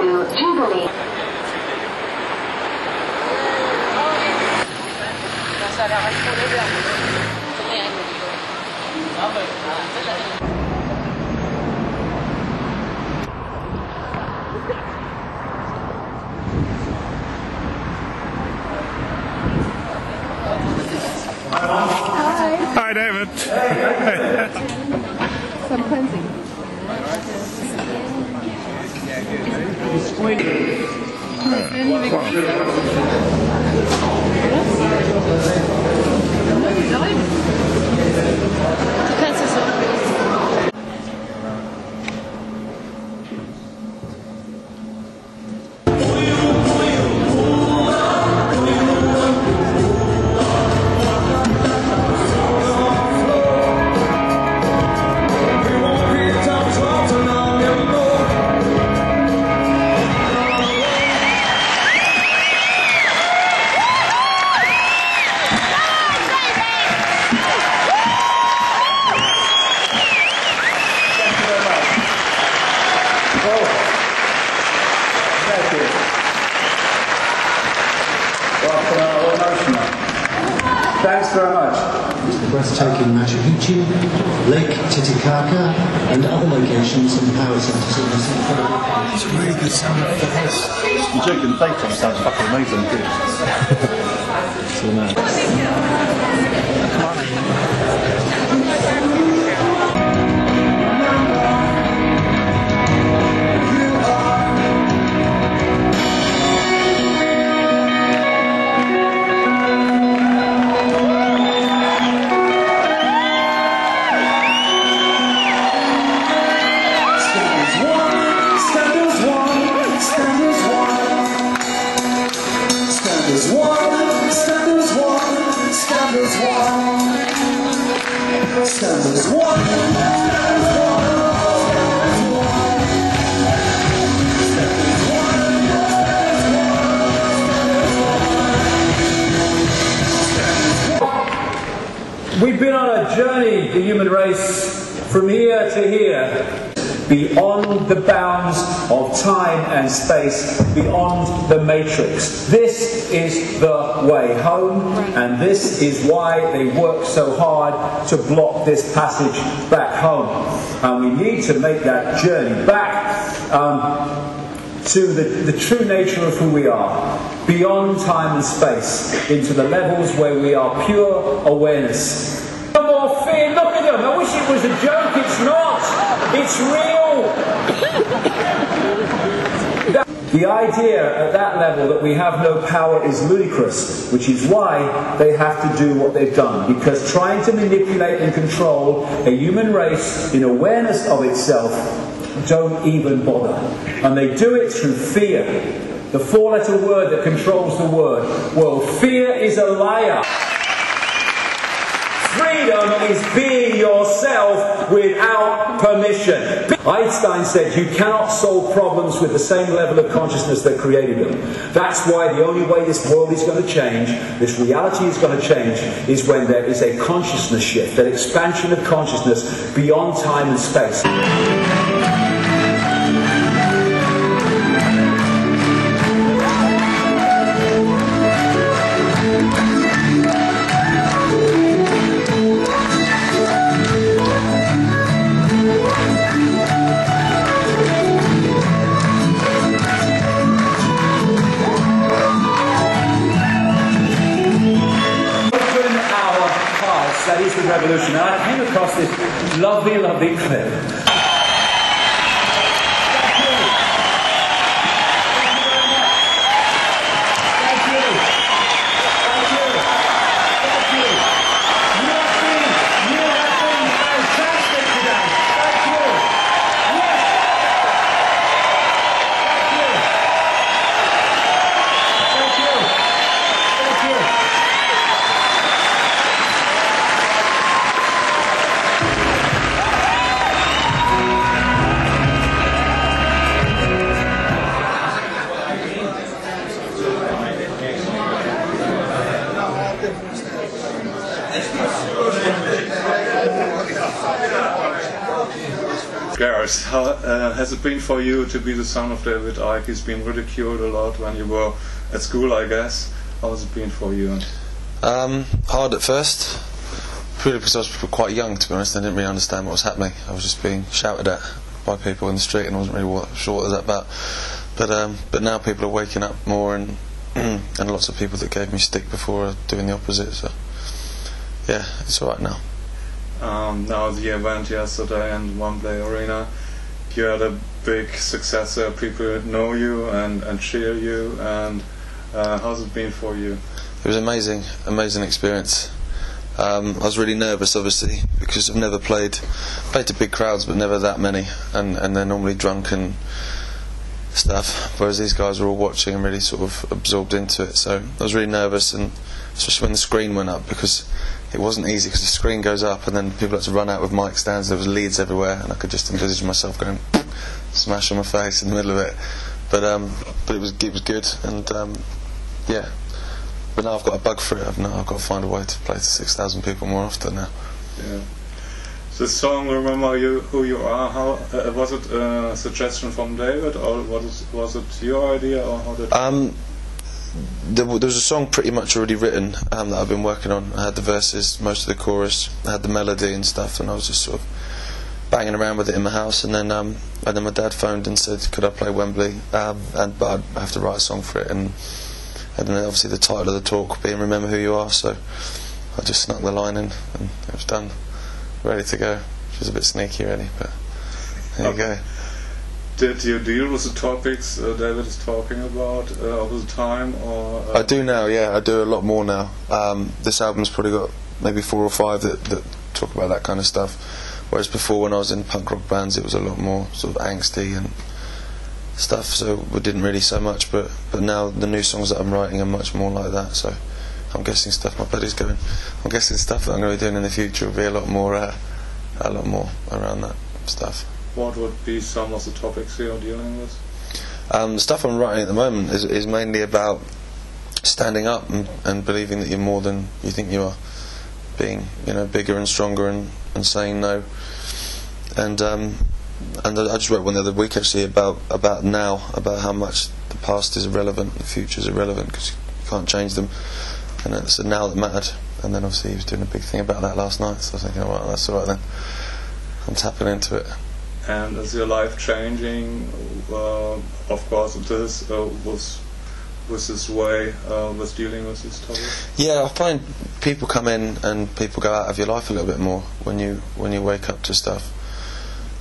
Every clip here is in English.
to Jubilee. Hi, David. Some cleansing. Thanks very much. The breathtaking Machu Picchu, Lake Titicaca, and other locations and power centres in this incredible place. It's a really good sound for this. You're joking, the playtime sounds fucking amazing, good. So nice. We've been on a journey, the human race, from here to here, beyond the bounds of time and space, beyond the matrix. This is the way home, and this is why they work so hard to block this passage back home. And we need to make that journey back to the true nature of who we are, beyond time and space, into the levels where we are pure awareness. No more fear, look at them, I wish it was a joke, it's not, it's real. The idea at that level that we have no power is ludicrous, which is why they have to do what they've done, because trying to manipulate and control a human race in awareness of itself don't even bother. And they do it through fear. The four-letter word that controls the world. Well, fear is a liar. Freedom is being yourself without permission. Einstein said you cannot solve problems with the same level of consciousness that created them. That's why the only way this world is going to change, this reality is going to change, is when there is a consciousness shift, an expansion of consciousness beyond time and space. That is the revolution. And I came across this lovely, lovely clip. Gareth, how has it been for you to be the son of David Icke? He's been ridiculed a lot when you were at school, I guess. How has it been for you? Hard at first, purely because I was quite young, to be honest. I didn't really understand what was happening. I was just being shouted at by people in the street, and I wasn't really sure what it was about. But now people are waking up more, and and lots of people that gave me stick before are doing the opposite. So yeah, it's alright now. Now the event yesterday in Wembley Arena, you had a big success there. People know you and cheer you. And how's it been for you? It was amazing experience. I was really nervous, obviously, because I've never played to big crowds, but never that many, and they're normally drunk and stuff, whereas these guys were all watching and really sort of absorbed into it. So I was really nervous, and especially when the screen went up, because it wasn't easy, because the screen goes up and then people had to run out with mic stands. There was leads everywhere, and I could just envisage myself going smash on my face in the middle of it. But it was good, and yeah. But now I've got a bug for it. I've got to find a way to play to 6,000 people more often now. Yeah. The song, Remember You, Who You Are, how was it a suggestion from David, or was it your idea, or how did there was a song pretty much already written that I've been working on. I had the verses, most of the chorus, I had the melody and stuff, and I was just sort of banging around with it in my house. And then my dad phoned and said, could I play Wembley, but I'd have to write a song for it, and then obviously the title of the talk being Remember Who You Are, so I just snuck the line in and it was done, ready to go, which was a bit sneaky really, but there you go. Did you deal with the topics David is talking about over the time? Or I do now, yeah, I do a lot more now. This album's probably got maybe 4 or 5 that talk about that kind of stuff, whereas before when I was in punk rock bands it was a lot more sort of angsty and stuff, so we didn't really so much, but now the new songs that I'm writing are much more like that. So I'm guessing stuff my buddy's going. I'm guessing stuff that I'm going to be doing in the future will be a lot more around that stuff. What would be some of the topics you're dealing with? The stuff I'm writing at the moment is mainly about standing up and believing that you're more than you think you are, being bigger and stronger and saying no. And I just wrote one the other week actually about how much the past is irrelevant, the future is irrelevant, because you can't change them, and it's a now that mattered. And then obviously he was doing a big thing about that last night, so I was thinking, well, that's alright then, I'm tapping into it. And is your life changing? Of course it is, with this way, with dealing with this topic? Yeah, I find people come in and people go out of your life a little bit more when you wake up to stuff.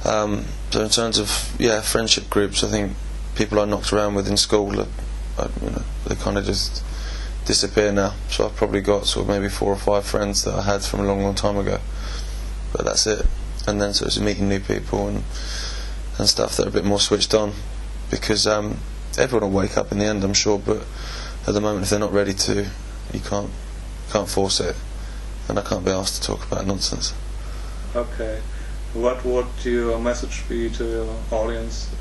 So in terms of friendship groups, I think people I knocked around with in school, they kind of just disappear now. So I've probably got sort of maybe 4 or 5 friends that I had from a long time ago, but that's it. And then sort of meeting new people and stuff that are a bit more switched on, because everyone will wake up in the end, I'm sure, but at the moment if they're not ready to, you can't force it, and I can't be asked to talk about nonsense. Okay. What would your message be to your audience?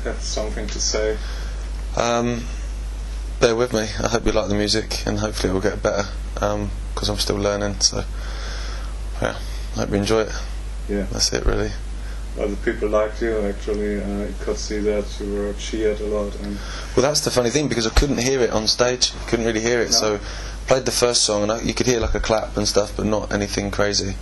Have something to say? Bear with me. I hope you like the music, and hopefully it will get better, because I'm still learning. So yeah, I hope you enjoy it. Yeah, that's it really. Other people liked you actually. You could see that you were cheered a lot. Well, that's the funny thing, because I couldn't hear it on stage. Couldn't really hear it. No. So I played the first song, and you could hear like a clap and stuff, but not anything crazy.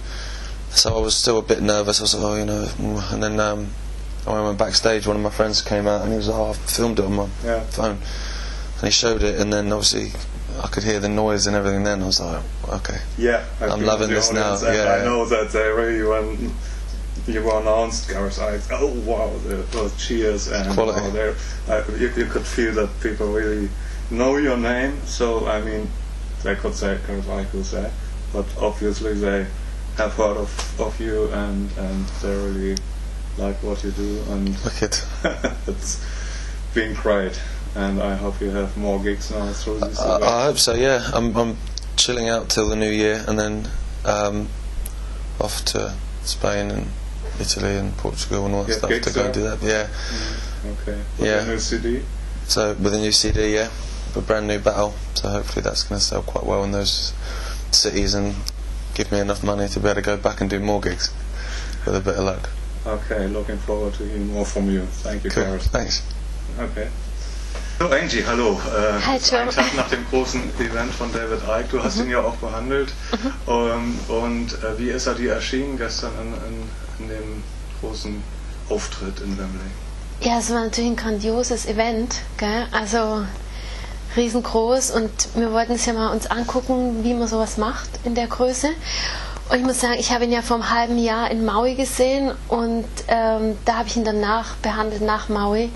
So I was still a bit nervous. I was like, and then when I went backstage, one of my friends came out and he was like, I filmed it on my phone, and he showed it, and then obviously I could hear the noise and everything. Then I was like, okay, yeah, I'm loving this now. I know that they really, when you were announced, Gareth Icke, oh wow, the cheers and quality. You could feel that people really know your name. So I mean, they could say Gareth Icke will say, but obviously they have heard of you and they really like what you do, and it's been great. And I hope you have more gigs now through this event. I hope so. Yeah, I'm chilling out till the new year, and then off to Spain and Italy and Portugal and all that stuff to go and do that. Yeah. Okay. With a new CD. So with a new CD, yeah, a brand new battle. So hopefully that's going to sell quite well in those cities and give me enough money to be able to go back and do more gigs with a bit of luck. Okay, looking forward to hearing more from you. Thank you, Cool. Gareth. Thanks. Okay. So Angie, hallo. Hi, Joe. Ein Tag nach dem großen Event von David Icke. Du hast ihn ja auch behandelt. Und wie ist er dir erschienen gestern in dem großen Auftritt in Wembley? Ja, es war natürlich ein grandioses Event, gell? Also riesengroß, und wir wollten es ja mal uns angucken, wie man sowas macht in der Größe. Und ich muss sagen, ich habe ihn ja vor einem halben Jahr in Maui gesehen, und da habe ich ihn danach behandelt, nach Maui,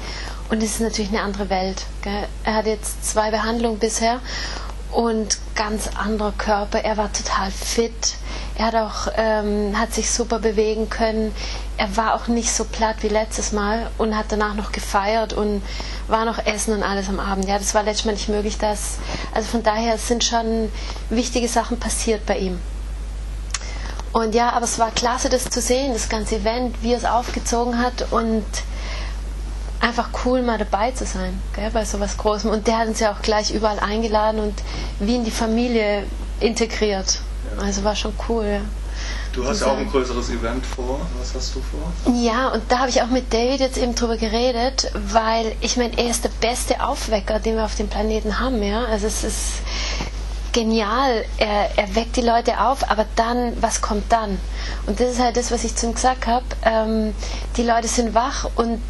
und es ist natürlich eine andere Welt, gell? Er hat jetzt 2 Behandlungen bisher und ganz anderer Körper. Er war total fit. Er hat auch hat sich super bewegen können. Er war auch nicht so platt wie letztes Mal und hat danach noch gefeiert und war noch essen und alles am Abend. Ja, das war letztes Mal nicht möglich. Also von daher sind schon wichtige Sachen passiert bei ihm. Und ja, aber es war klasse, das zu sehen, das ganze Event, wie er es aufgezogen hat, und einfach cool, mal dabei zu sein, gell, bei sowas Großem. Und der hat uns ja auch gleich überall eingeladen und wie in die Familie integriert. Ja. Also war schon cool. Ja. Du hast ja auch ein größeres Event vor. Was hast du vor? Ja, und da habe ich auch mit David jetzt eben drüber geredet, weil ich meine, er ist der beste Aufwecker, den wir auf dem Planeten haben. Ja? Also es ist genial, er weckt die Leute auf, aber dann, was kommt dann? Und das ist halt das, was ich zu ihm gesagt habe. Die Leute sind wach, und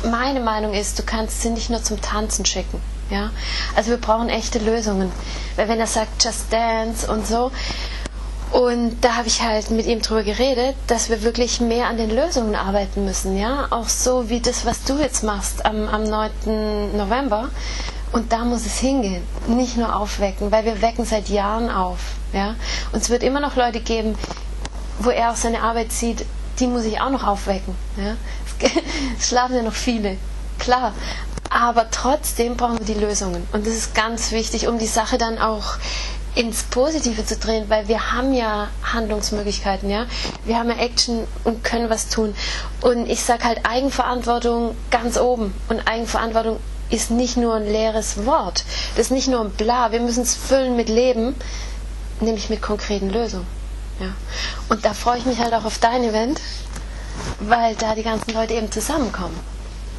meine Meinung ist, du kannst sie nicht nur zum Tanzen schicken. Ja? Also wir brauchen echte Lösungen. Weil wenn er sagt, just dance und so, und da habe ich halt mit ihm drüber geredet, dass wir wirklich mehr an den Lösungen arbeiten müssen. Ja? Auch so wie das, was du jetzt machst am 9. November. Und da muss es hingehen, nicht nur aufwecken, weil wir wecken seit Jahren auf. Ja? Und es wird immer noch Leute geben, wo er auch seine Arbeit sieht, die muss ich auch noch aufwecken. Ja? Es schlafen ja noch viele, klar. Aber trotzdem brauchen wir die Lösungen. Und das ist ganz wichtig, um die Sache dann auch ins Positive zu drehen, weil wir haben ja Handlungsmöglichkeiten, ja. Wir haben ja Action und können was tun. Und ich sage halt Eigenverantwortung ganz oben. Und Eigenverantwortung ist nicht nur ein leeres Wort. Das ist nicht nur ein Bla. Wir müssen es füllen mit Leben, nämlich mit konkreten Lösungen. Ja. Und da freue ich mich halt auch auf dein Event, weil da die ganzen Leute eben zusammenkommen.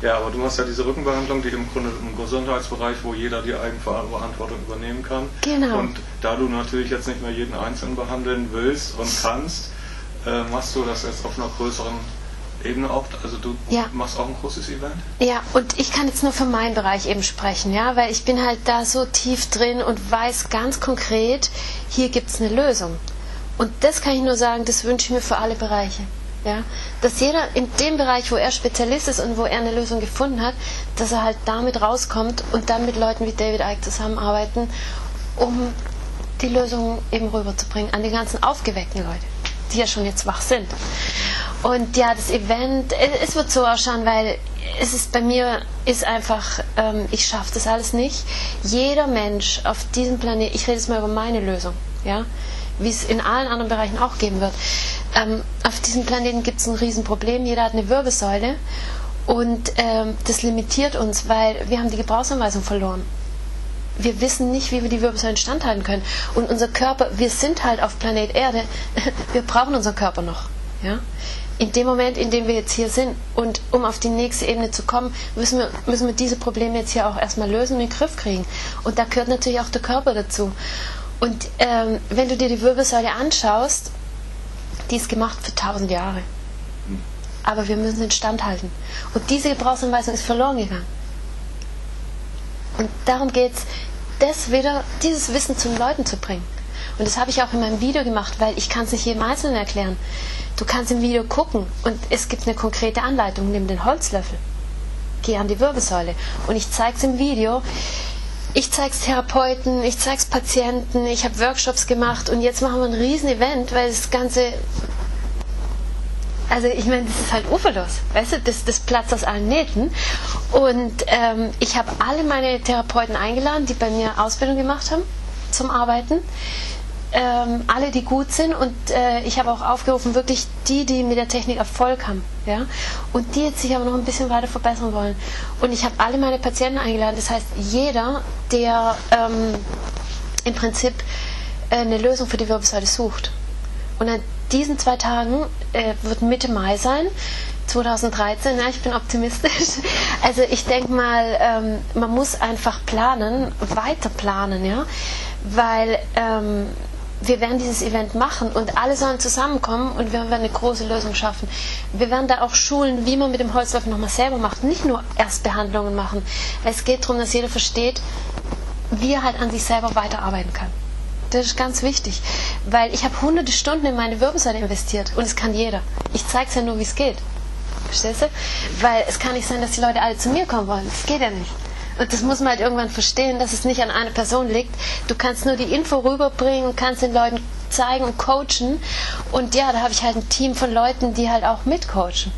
Ja, aber du machst ja diese Rückenbehandlung, die im Grunde im Gesundheitsbereich, wo jeder die Eigenverantwortung übernehmen kann. Genau. Und da du natürlich jetzt nicht mehr jeden Einzelnen behandeln willst und kannst, machst du das jetzt auf einer größeren Ebene auch. Also du machst auch ein großes Event? Ja, und ich kann jetzt nur für meinen Bereich eben sprechen, ja, weil ich bin halt da so tief drin und weiß ganz konkret, hier gibt es eine Lösung. Und das kann ich nur sagen, das wünsche ich mir für alle Bereiche. Ja, dass jeder in dem Bereich, wo er Spezialist ist und wo er eine Lösung gefunden hat, dass er halt damit rauskommt und dann mit Leuten wie David Icke zusammenarbeiten, um die Lösung eben rüberzubringen an die ganzen aufgeweckten Leute, die ja schon jetzt wach sind. Und ja, das Event, es wird so ausschauen, weil es ist bei mir, ist einfach, ich schaffe das alles nicht. Jeder Mensch auf diesem Planeten, ich rede jetzt mal über meine Lösung, ja, wie es in allen anderen Bereichen auch geben wird. Auf diesem Planeten gibt es ein Riesenproblem. Jeder hat eine Wirbelsäule, und das limitiert uns, weil wir haben die Gebrauchsanweisung verloren. Wir wissen nicht, wie wir die Wirbelsäule standhalten können. Und unser Körper, wir sind halt auf Planet Erde, wir brauchen unseren Körper noch. Ja? In dem Moment, in dem wir jetzt hier sind, und um auf die nächste Ebene zu kommen, müssen wir diese Probleme jetzt hier auch erstmal lösen und in den Griff kriegen. Und da gehört natürlich auch der Körper dazu. Und wenn du dir die Wirbelsäule anschaust, die ist gemacht für 1000 Jahre. Aber wir müssen den Stand halten. Und diese Gebrauchsanweisung ist verloren gegangen. Und darum geht es, dieses Wissen zu den Leuten zu bringen. Und das habe ich auch in meinem Video gemacht, weil ich kann es nicht jedem Einzelnen erklären. Du kannst im Video gucken und es gibt eine konkrete Anleitung. Nimm den Holzlöffel, geh an die Wirbelsäule. Und ich zeige es im Video. Ich zeige es Therapeuten, ich zeige es Patienten, ich habe Workshops gemacht, und jetzt machen wir ein Riesen-Event, weil das Ganze, also ich meine, das ist halt uferlos, weißt du, das platzt aus allen Nähten. Und ich habe alle meine Therapeuten eingeladen, die bei mir Ausbildung gemacht haben zum Arbeiten. Alle, die gut sind, und ich habe auch aufgerufen, wirklich die mit der Technik Erfolg haben, ja, und die jetzt sich aber noch ein bisschen weiter verbessern wollen. Und ich habe alle meine Patienten eingeladen, das heißt, jeder, der im Prinzip eine Lösung für die Wirbelsäule sucht. Und an diesen 2 Tagen wird Mitte Mai sein, 2013, ja, ich bin optimistisch. Also ich denke mal, man muss einfach planen, weiter planen, ja, weil wir werden dieses Event machen und alle sollen zusammenkommen und wir werden eine große Lösung schaffen. Wir werden da auch schulen, wie man mit dem Holzlöffel nochmal selber macht, nicht nur Erstbehandlungen machen. Es geht darum, dass jeder versteht, wie er halt an sich selber weiterarbeiten kann. Das ist ganz wichtig, weil ich habe hunderte Stunden in meine Wirbelsäule investiert und es kann jeder. Ich zeige es ja nur, wie es geht. Verstehst du? Weil es kann nicht sein, dass die Leute alle zu mir kommen wollen. Das geht ja nicht. Und das muss man halt irgendwann verstehen, dass es nicht an einer Person liegt. Du kannst nur die Info rüberbringen und kannst den Leuten zeigen und coachen. Und ja, da habe ich halt ein Team von Leuten, die halt auch mitcoachen.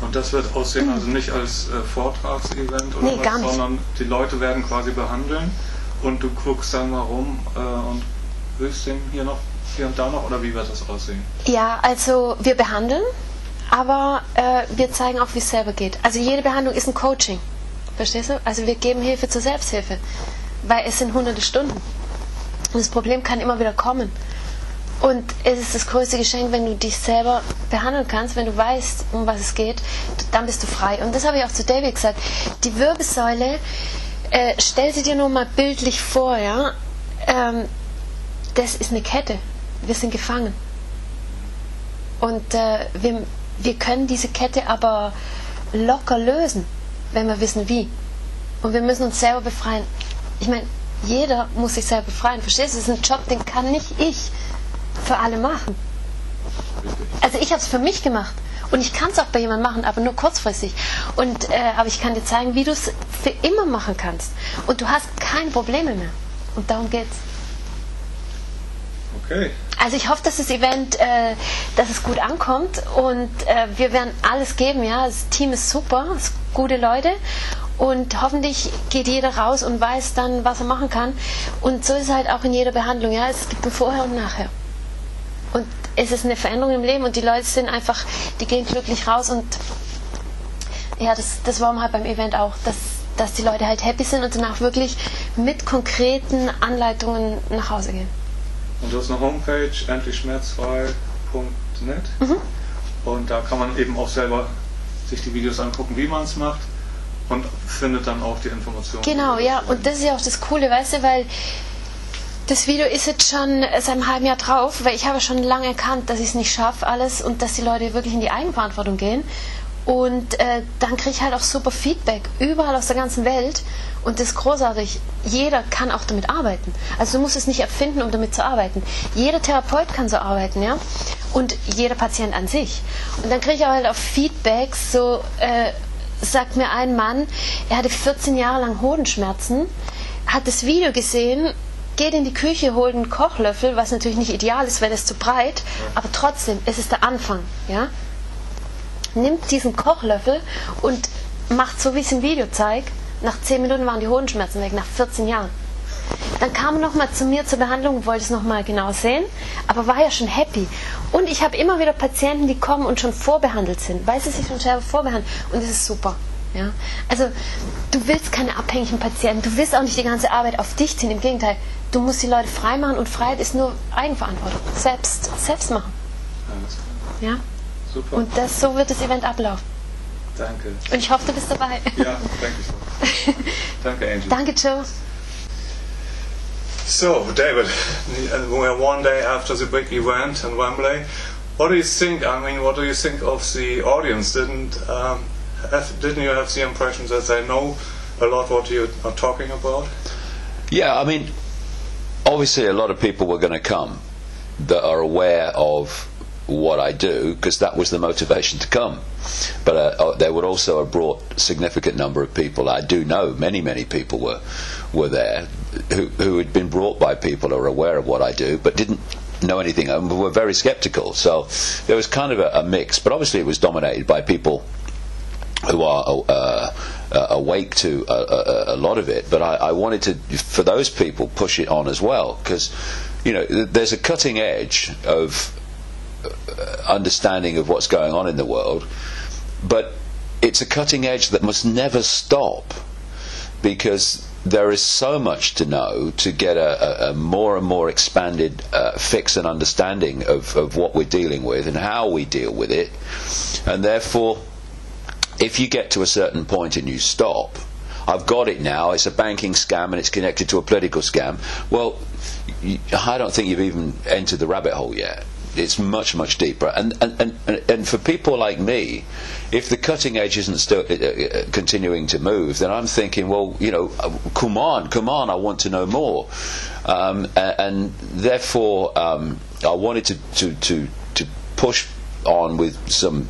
Und das wird aussehen, also nicht als Vortragsevent oder nee, was, gar nicht. sondern die Leute werden quasi behandeln und du guckst dann mal rum und hilfst dem hier und da noch, oder wie wird das aussehen? Ja, also wir behandeln, aber wir zeigen auch, wie es selber geht. Also jede Behandlung ist ein Coaching. Verstehst du? Also wir geben Hilfe zur Selbsthilfe, weil es sind hunderte Stunden. Und das Problem kann immer wieder kommen. Und es ist das größte Geschenk, wenn du dich selber behandeln kannst, wenn du weißt, um was es geht, dann bist du frei. Und das habe ich auch zu David gesagt. Die Wirbelsäule, stell sie dir nur mal bildlich vor, ja? Das ist eine Kette. Wir sind gefangen. Und wir können diese Kette aber locker lösen, wenn wir wissen wie. Und wir müssen uns selber befreien. Ich meine, jeder muss sich selber befreien. Verstehst du? Das ist ein Job, den kann nicht ich für alle machen. Also ich habe es für mich gemacht. Und ich kann es auch bei jemandem machen, aber nur kurzfristig. Aber ich kann dir zeigen, wie du es für immer machen kannst. Und du hast keine Probleme mehr. Und darum geht's. Okay. Also ich hoffe, dass das Event, dass es gut ankommt und wir werden alles geben, ja. Das Team ist super, es sind gute Leute und hoffentlich geht jeder raus und weiß dann, was er machen kann. Und so ist es halt auch in jeder Behandlung, ja. Es gibt ein Vorher und Nachher. Und es ist eine Veränderung im Leben und die Leute sind einfach, die gehen glücklich raus und ja, das wollen wir halt beim Event auch, dass die Leute halt happy sind und danach wirklich mit konkreten Anleitungen nach Hause gehen. Und du hast eine Homepage, endlichschmerzfrei.net und da kann man eben auch selber sich die Videos angucken, wie man es macht und findet dann auch die Informationen. Genau, ja, und das ist ja auch das Coole, weißt du, weil das Video ist jetzt schon seit einem halben Jahr drauf, weil ich habe schon lange erkannt, dass ich es nicht schaffe alles und dass die Leute wirklich in die Eigenverantwortung gehen. Und dann kriege ich halt auch super Feedback, überall aus der ganzen Welt. Und das ist großartig. Jeder kann auch damit arbeiten. Also du musst es nicht erfinden, um damit zu arbeiten. Jeder Therapeut kann so arbeiten, ja. Und jeder Patient an sich. Und dann kriege ich auch halt auch Feedbacks, so sagt mir ein Mann, er hatte 14 Jahre lang Hodenschmerzen, hat das Video gesehen, geht in die Küche, holt einen Kochlöffel, was natürlich nicht ideal ist, weil das zu breit, aber trotzdem, es ist der Anfang, ja. Nimmt diesen Kochlöffel und macht so, wie ich es im Video zeige. Nach 10 Minuten waren die Hodenschmerzen weg, nach 14 Jahren. Dann kam er nochmal zu mir zur Behandlung, wollte es nochmal genau sehen, aber war ja schon happy. Und ich habe immer wieder Patienten, die kommen und schon vorbehandelt sind, weil sie sich schon selber vorbehandeln. Und das ist super. Ja? Also du willst keine abhängigen Patienten, du willst auch nicht die ganze Arbeit auf dich ziehen. Im Gegenteil, du musst die Leute frei machen und Freiheit ist nur Eigenverantwortung. Selbst machen. Alles klar. Ja? Super. Und so wird das Event ablaufen. Danke. Und ich hoffe, du bist dabei. Ja, danke so. Danke, Angie. Danke, Joe. So, David, we're one day after the big event in Wembley. What do you think? I mean, what do you think of the audience? Didn't you have the impression that they know a lot what you are talking about? Yeah, I mean, obviously a lot of people were going to come that are aware of what I do, because that was the motivation to come. But they would also have brought a significant number of people. I do know many people were there who had been brought by people who are aware of what I do, but didn't know anything and were very sceptical. So there was kind of a mix, but obviously it was dominated by people who are awake to a lot of it. But I wanted to, for those people, push it on as well, because there's a cutting edge of understanding of what's going on in the world, but it's a cutting edge that must never stop, because there is so much to know to get a more and more expanded fix and understanding of what we're dealing with and how we deal with it. And therefore, if you get to a certain point and you stop, I've got it now, it's a banking scam and it's connected to a political scam, well, I don't think you've even entered the rabbit hole yet. It's much, much deeper. And for people like me, if the cutting edge isn't still continuing to move, then I'm thinking, well, you know, come on, I want to know more. And therefore, I wanted to push on with some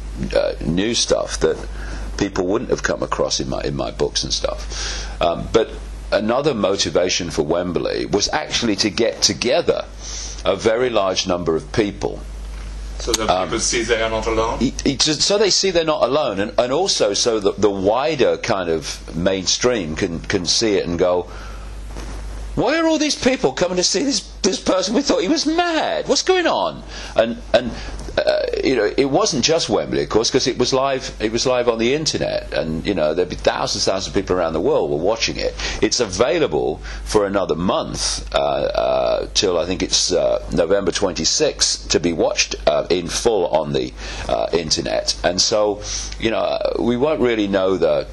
new stuff that people wouldn't have come across in my books and stuff. But another motivation for Wembley was actually to get together a very large number of people. So that people see they are not alone? So they see they're not alone, and also so that the wider kind of mainstream can see it and go, why are all these people coming to see this person? We thought he was mad. What's going on? And you know, it wasn't just Wembley, of course, because it was live. It was live on the internet, and you know, there'd be thousands of people around the world were watching it. It's available for another month till I think it's November 26th to be watched in full on the internet. And so, you know, we won't really know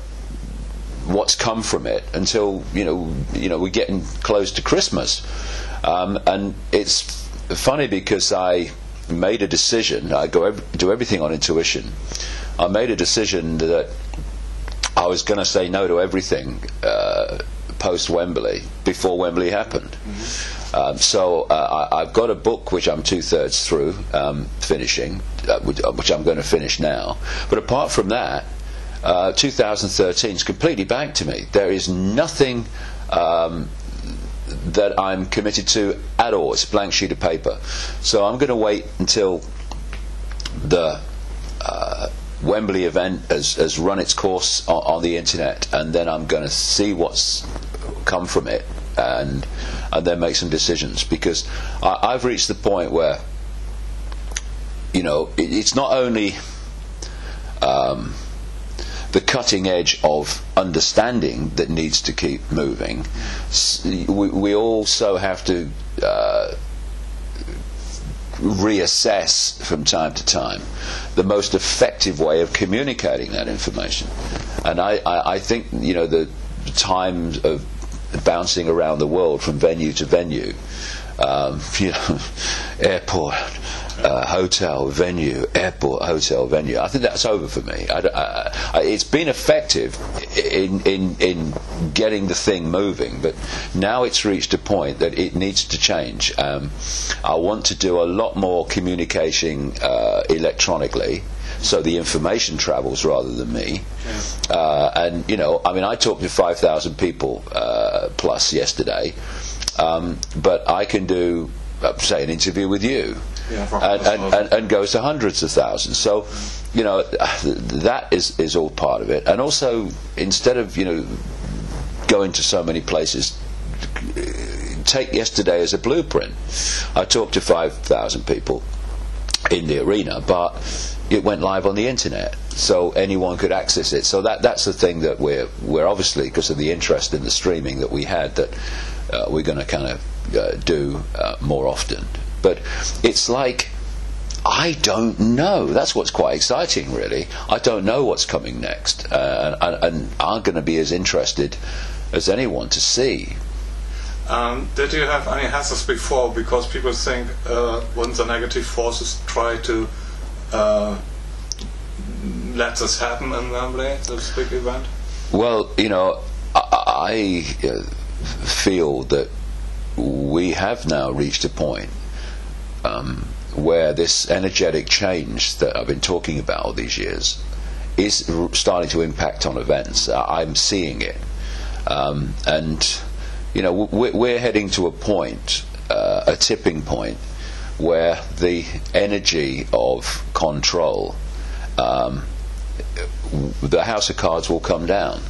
what's come from it until you know we're getting close to Christmas. And it's funny because I made a decision. I do everything on intuition. I made a decision that I was going to say no to everything post Wembley before Wembley happened. Mm-hmm. So I've got a book which I'm 2/3 through finishing, which I'm going to finish now. But apart from that, 2013 is completely blank to me. There is nothing that I'm committed to at all. It's a blank sheet of paper. So I'm going to wait until the Wembley event has run its course on the internet, and then I'm going to see what's come from it, and then make some decisions, because I've reached the point where, you know, it's not only the cutting edge of understanding that needs to keep moving. We also have to reassess from time to time the most effective way of communicating that information. And I think, you know, the times of bouncing around the world from venue to venue, you know, airport, hotel, venue, airport, hotel, venue. I think that's over for me. It's been effective in getting the thing moving, but now it's reached a point that it needs to change. I want to do a lot more communicating electronically, so the information travels rather than me. And you know, I mean, I talked to 5,000 people plus yesterday, but I can do, say, an interview with you. And goes to hundreds of thousands. So, you know, that is all part of it. And also, instead of, you know, going to so many places, take yesterday as a blueprint. I talked to 5,000 people in the arena, but it went live on the internet, so anyone could access it. So that's the thing that we're obviously, because of the interest in the streaming that we had, that we're going to kind of do more often. But it's like, I don't know. That's what's quite exciting, really. I don't know what's coming next, and I'm going to be as interested as anyone to see. Did you have any hassles before? Because people think when the negative forces try to let this happen in Wembley, this big event? Well, you know, I feel that we have now reached a point where this energetic change that I've been talking about all these years is starting to impact on events. I'm seeing it, and you know, we're heading to a point, a tipping point, where the energy of control, the house of cards will come down,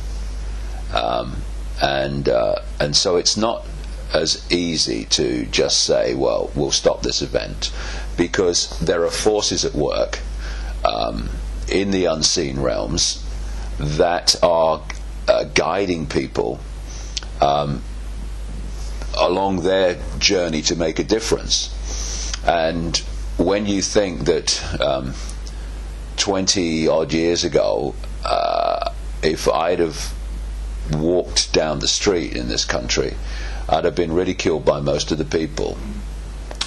and so it's not as easy to just say, well, we'll stop this event, because there are forces at work in the unseen realms that are guiding people along their journey to make a difference. And when you think that 20 odd years ago, if I'd have walked down the street in this country, I'd have been ridiculed by most of the people.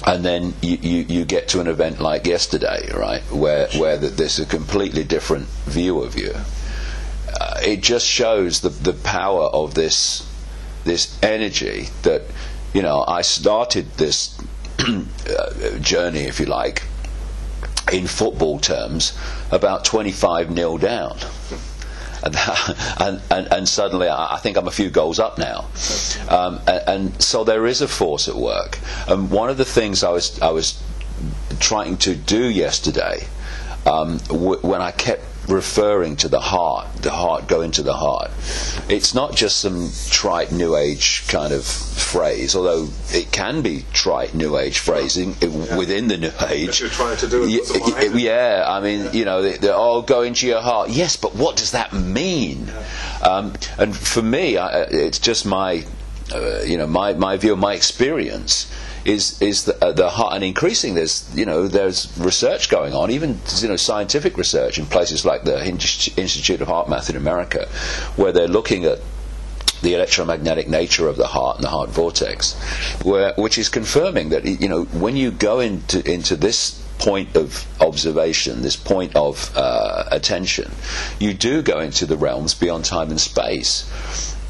And then you get to an event like yesterday, right, where there's a completely different view of you. It just shows the power of this energy that, you know, I started this journey, if you like, in football terms, about 25-0 down. And suddenly I think I'm a few goals up now, and so there is a force at work. And one of the things I was trying to do yesterday, when I kept referring to the heart, go into the heart, it's not just some trite New Age kind of phrase, although it can be trite New Age phrasing within the New Age. You try to do it. Yeah, I mean, you know, oh, go into your heart. Yes, but what does that mean? Yeah. And for me, it's just my, my view, my experience is the heart, and increasing there's research going on, even scientific research in places like the Institute of Heart Math in America, where they're looking at the electromagnetic nature of the heart and the heart vortex, which is confirming that when you go into this point of observation, this point of attention, you do go into the realms beyond time and space,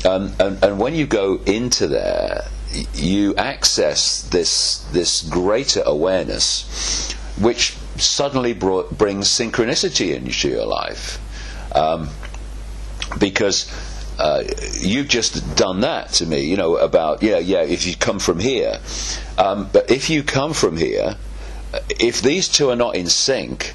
and when you go into there, you access this greater awareness, which suddenly brings synchronicity into your life, because you've just done that to me, about if you come from here, but if you come from here, if these two are not in sync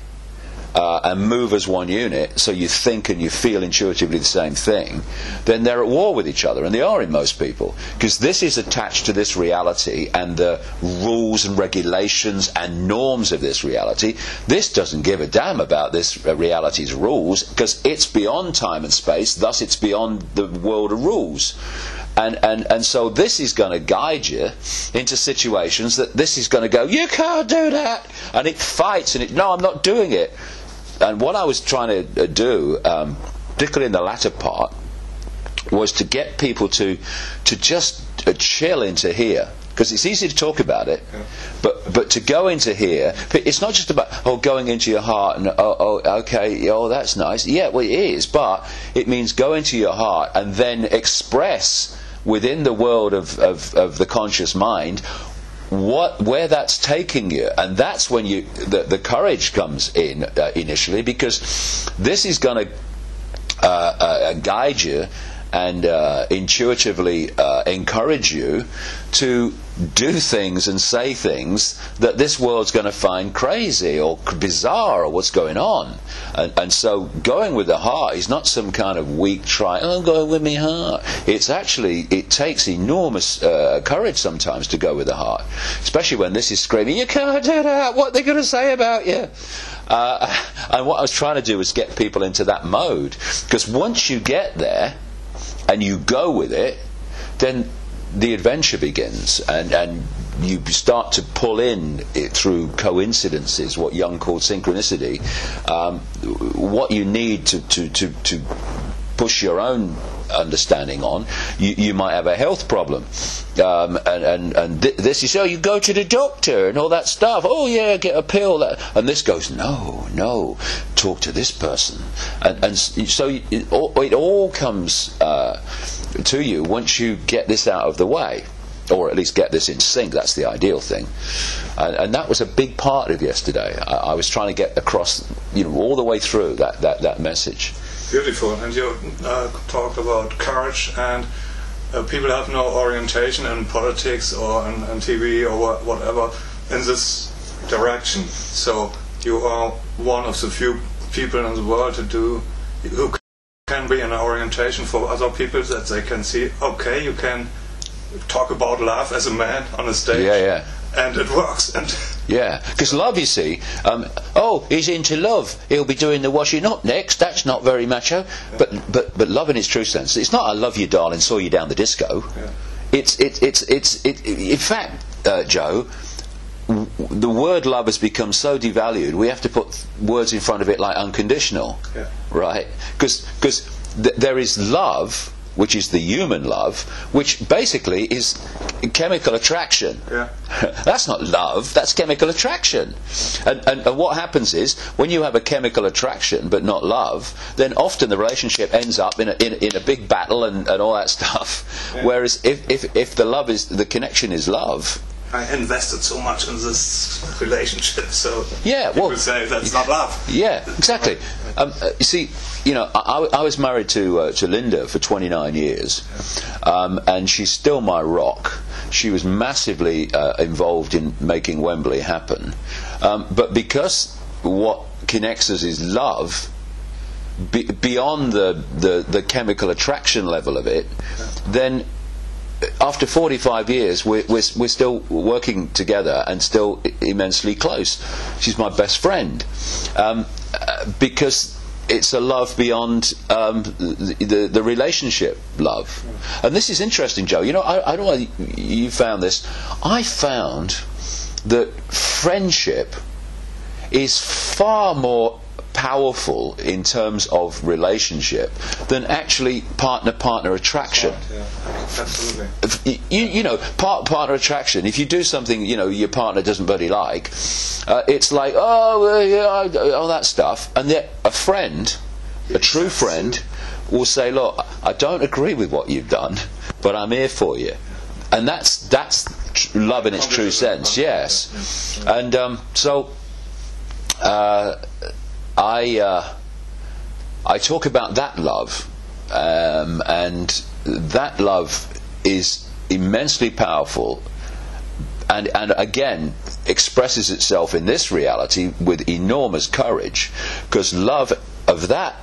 and move as one unit, so you think and you feel intuitively the same thing, then they're at war with each other, and they are in most people, because this is attached to this reality and the rules and regulations and norms of this reality. This doesn't give a damn about this reality's rules, because it's beyond time and space, thus it's beyond the world of rules. And so this is going to guide you into situations that this is going to go, you can't do that, and it fights, and no, I'm not doing it. And what I was trying to do, particularly in the latter part, was to get people to just chill into here, because it's easy to talk about it, but to go into here, it's not just about going into your heart and okay, that's nice. Yeah, well, it is, but it means go into your heart and then express within the world of the conscious mind where that's taking you. And that's when the courage comes in initially, because this is going to guide you and intuitively encourage you to do things and say things that this world's going to find crazy or bizarre, or what's going on. And so going with the heart is not some kind of weak try, going with my heart. It's actually, it takes enormous courage sometimes to go with the heart, especially when this is screaming, you can't do that, what are they going to say about you? And what I was trying to do was get people into that mode, because once you get there and you go with it, then the adventure begins, and you start to pull in it through coincidences, what Jung called synchronicity, what you need to push your own understanding on. You might have a health problem, and this is, you go to the doctor and all that stuff, get a pill, and this goes, no, talk to this person, and so it all comes to you once you get this out of the way, or at least get this in sync. That's the ideal thing, and that was a big part of yesterday. I was trying to get across, all the way through that message. Beautiful. And you talked about courage, and people have no orientation in politics or on TV or whatever in this direction. So you are one of the few people in the world who can be an orientation for other people, that they can see, okay, you can talk about love as a man on a stage, and it works. And yeah, because love, you see, oh, he's into love, he'll be doing the washing up next. That's not very macho. But love in its true sense, it's not I love you, darling, saw you down the disco. Yeah. It's in fact, Joe, the word love has become so devalued. We have to put words in front of it like unconditional, right? Because there is love, which is the human love, which basically is chemical attraction. Yeah. That's not love, that's chemical attraction. And what happens is, when you have a chemical attraction but not love, then often the relationship ends up in a big battle and all that stuff. Yeah. Whereas if the connection is love, I invested so much in this relationship, so yeah, people say that's not love. Yeah, exactly. You see, I was married to Linda for 29 years, and she's still my rock. She was massively involved in making Wembley happen, but because what connects us is love, beyond the chemical attraction level of it, then after 45 years, we're still working together and still immensely close. She's my best friend, because it's a love beyond the relationship love. And this is interesting, Joe. I don't know whether you found this. I found that friendship is far more powerful in terms of relationship than actually partner attraction. Yeah, absolutely. Partner attraction, if you do something your partner doesn't bloody like, it's like all that stuff, and yet a friend, a true friend, will say, look, I don't agree with what you've done, but I'm here for you. And that's love in its true sense. Yes. And so I talk about that love, and that love is immensely powerful, and again expresses itself in this reality with enormous courage, because love of that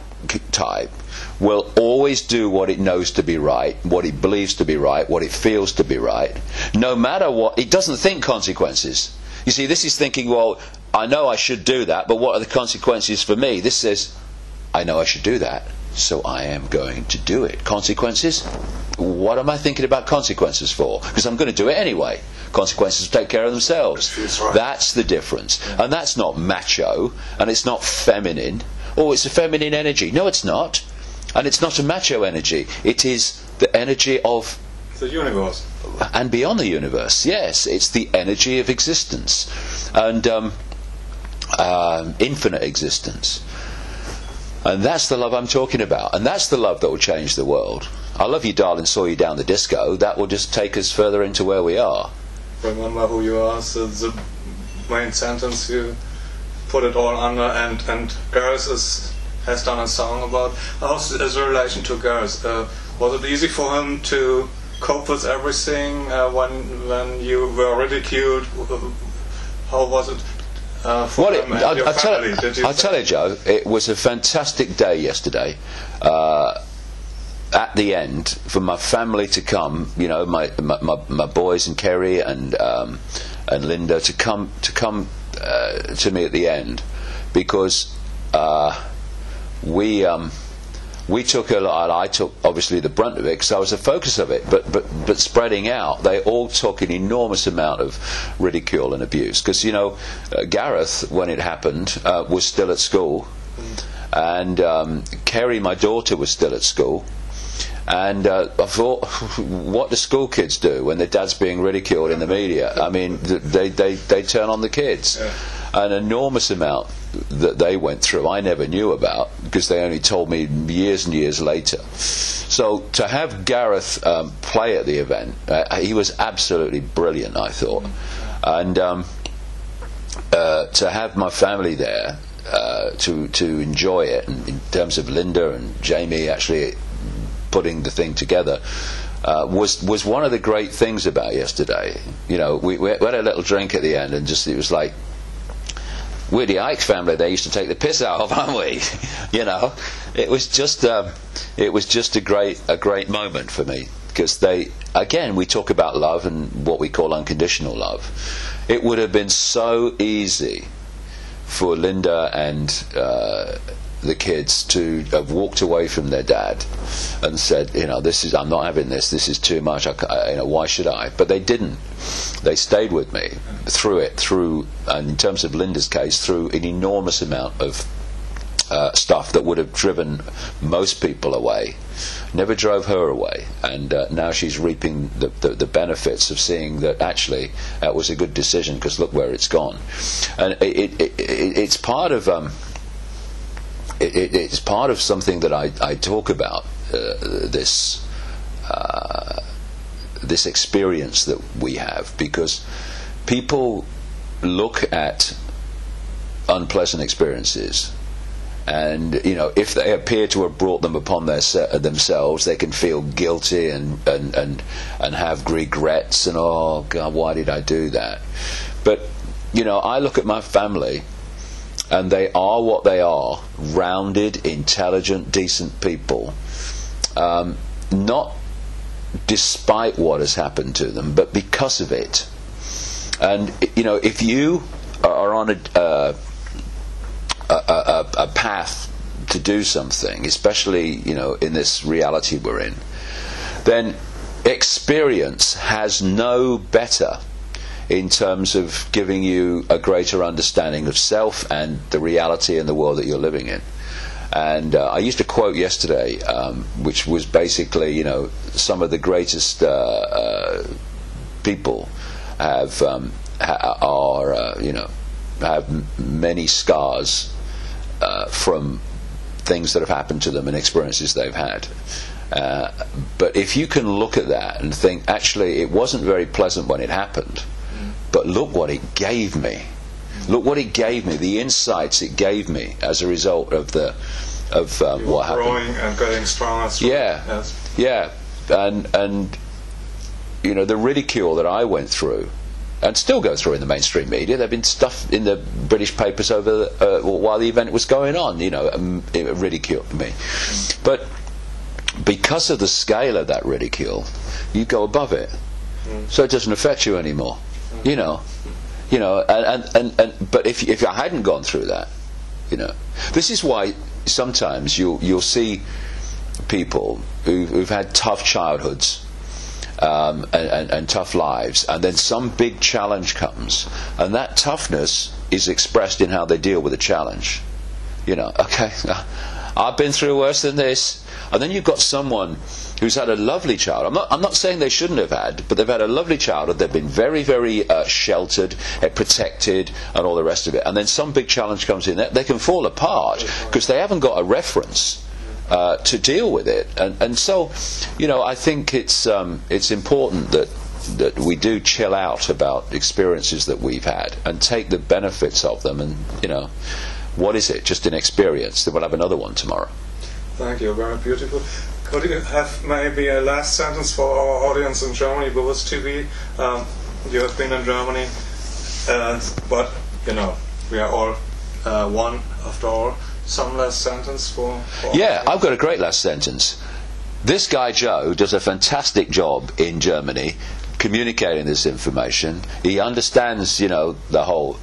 type will always do what it knows to be right, what it believes to be right, what it feels to be right, no matter what. It doesn't think consequences. You see, this is thinking, well, I know I should do that, but what are the consequences for me? This says, I know I should do that, so I am going to do it. Consequences? What am I thinking about consequences for? Because I'm going to do it anyway. Consequences will take care of themselves. Right. That's the difference. Yeah. And that's not macho, and it's not feminine. Oh, it's a feminine energy. No, it's not. And it's not a macho energy. It is the energy of the universe. And beyond the universe, yes. It's the energy of existence. And infinite existence. And that's the love I'm talking about, and that's the love that will change the world. I love you, darling, saw you down the disco. That will just take us further into where we are. Remember who you are, so the main sentence you put it all under, and Gareth has done a song about how's the relation to Gareth. Was it easy for him to cope with everything when you were ridiculed? How was it? I'll tell you, Joe, it was a fantastic day yesterday. At the end, for my family to come, my boys and Kerry and Linda to come to me at the end, because we took a lot. I took obviously the brunt of it because I was the focus of it. But spreading out, they all took an enormous amount of ridicule and abuse. Because Gareth, when it happened, was still at school, and Kerry, my daughter, was still at school. And I thought, what do school kids do when their dad's being ridiculed in the media? I mean, they turn on the kids. Yeah. An enormous amount that they went through I never knew about, because they only told me years and years later. So to have Gareth play at the event, he was absolutely brilliant, I thought. And to have my family there to enjoy it, and in terms of Linda and Jamie actually putting the thing together, was one of the great things about yesterday. We had a little drink at the end, and it was like, we're the Icke family they used to take the piss out of, aren't we? It was just a great moment for me, because we talk about love and what we call unconditional love. it would have been so easy for Linda and the kids to have walked away from their dad and said, you know, I'm not having this. This is too much. Why should I? But they didn't. They stayed with me through, and in terms of Linda's case, through an enormous amount of stuff that would have driven most people away. Never drove her away, and now she's reaping the benefits of seeing that actually that was a good decision, because look where it's gone. And it's part of it's part of something that I talk about, this experience that we have, because people look at unpleasant experiences, and if they appear to have brought them upon themselves, they can feel guilty and have regrets and, oh God, why did I do that? But I look at my family, and they are what they are: rounded, intelligent, decent people, not despite what has happened to them, but because of it. And if you are on a path to do something, especially in this reality we're in, then experience has no better in terms of giving you a greater understanding of self and the reality in the world that you're living in. And I used a quote yesterday, which was basically, some of the greatest people have many scars from things that have happened to them and experiences they've had. But if you can look at that and think, actually, it wasn't very pleasant when it happened, but look what it gave me. Look what it gave me, the insights it gave me as a result of what happened. Growing and getting stronger. Yeah, yes. Yeah, and the ridicule that I went through, and still go through in the mainstream media. There've been stuff in the British papers over while the event was going on, it ridiculed me. But because of the scale of that ridicule, you go above it, so it doesn't affect you anymore. But if I hadn't gone through that, this is why sometimes you'll see people who've had tough childhoods. And tough lives, and then some big challenge comes, and that toughness is expressed in how they deal with the challenge. Okay, I've been through worse than this. And then you've got someone who's had a lovely child. I'm not saying they shouldn't have had, but they've had a lovely childhood. They've been very, very sheltered, protected, and all the rest of it. And then some big challenge comes in, they can fall apart because they haven't got a reference to deal with it. And so, I think it's important that we do chill out about experiences that we've had and take the benefits of them. And what is it? Just an experience. Then we'll have another one tomorrow. Thank you. Very beautiful. Could you have maybe a last sentence for our audience in Germany, Bubbles TV? You have been in Germany, but we are all one after all. Some last sentence for yeah, I've got a great last sentence. This guy Joe does a fantastic job in Germany communicating this information. He understands, the whole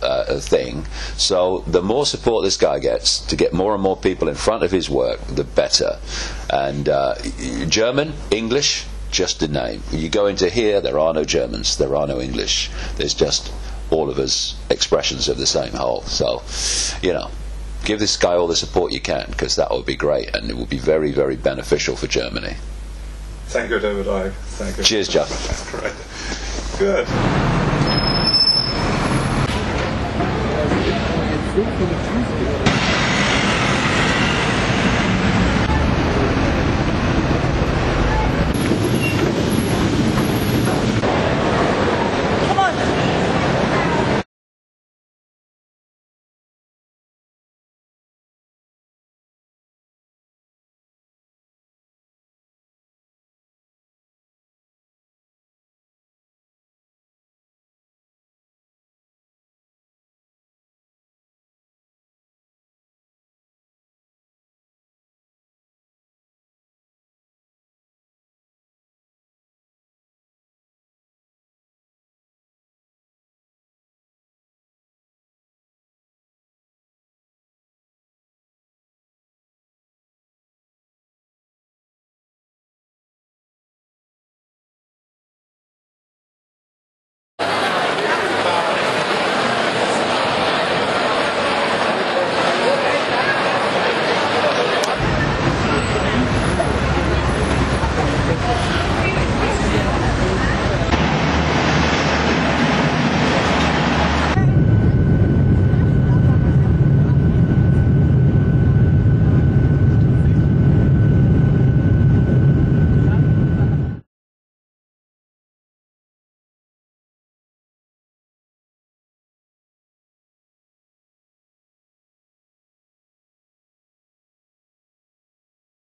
thing. So the more support this guy gets to get more and more people in front of his work, the better. And German, English, just a name. You go into here, there are no Germans, there are no English. There's just all of us expressions of the same whole. So, give this guy all the support you can, because that would be great, and it would be very, very beneficial for Germany. Thank you, David Icke. Thank you. Cheers, Jeff. Right. Good. Fruit from the juice.